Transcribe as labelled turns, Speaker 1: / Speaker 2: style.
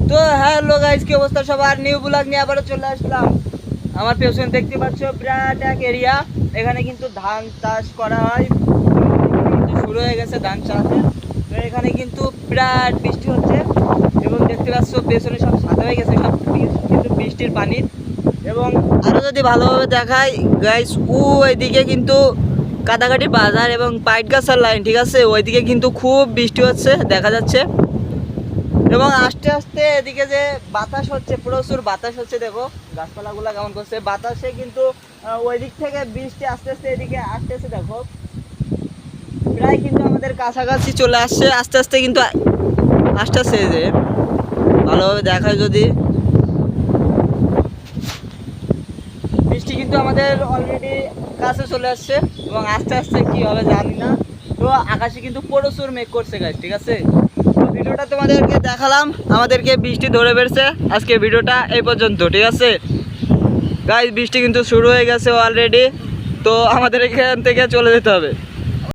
Speaker 1: তো hello guys, কি অবস্থা সবার? নিউ ব্লগ নিয়ে আবারও চলে আসলাম। আমার পেছনে দেখতে পাচ্ছ বিরাট এক এরিয়া। এখানে কিন্তু ধান চাষ করা হয়, কিন্তু শুরু হয়ে গেছে ধান চাষের। তো এখানে কিন্তু বিরাট বৃষ্টি হচ্ছে এবং দেখতে পাচ্ছ পেছনে সব সাদা হয়ে গেছে, সব কিন্তু বৃষ্টির পানি। এবং আরও যদি ভালোভাবে দেখাই গাইস, ওইদিকে কিন্তু কাদাকাটি বাজার এবং পাইটগাছার লাইন, ঠিক আছে? ওইদিকে কিন্তু খুব বৃষ্টি হচ্ছে দেখা যাচ্ছে। এবং আস্তে আস্তে এদিকে যে বাতাস হচ্ছে, প্রচুর বাতাস হচ্ছে, দেখো গাছপালাগুলো কেমন করছে বাতাসে। কিন্তু ওই দিক থেকে বৃষ্টি আস্তে আস্তে এদিকে আসতেছে, দেখো প্রায় কিন্তু আমাদের কাছাকাছি চলে আসছে আস্তে আস্তে, কিন্তু আসতেছে যে ভালোভাবে দেখায় যদি, বৃষ্টি কিন্তু আমাদের অলরেডি কাছে চলে আসছে এবং আস্তে আস্তে কি হবে জানি না। তো আকাশে কিন্তু প্রচুর মেঘ করছে গাছ, ঠিক আছে? তো ভিডিওটা তোমাদেরকে দেখালাম, আমাদেরকে বৃষ্টি ধরে বেড়েছে। আজকে ভিডিওটা এই পর্যন্ত, ঠিক আছে গাইস? বৃষ্টি কিন্তু শুরু হয়ে গেছে অলরেডি, তো আমাদের এখান থেকে চলে যেতে হবে।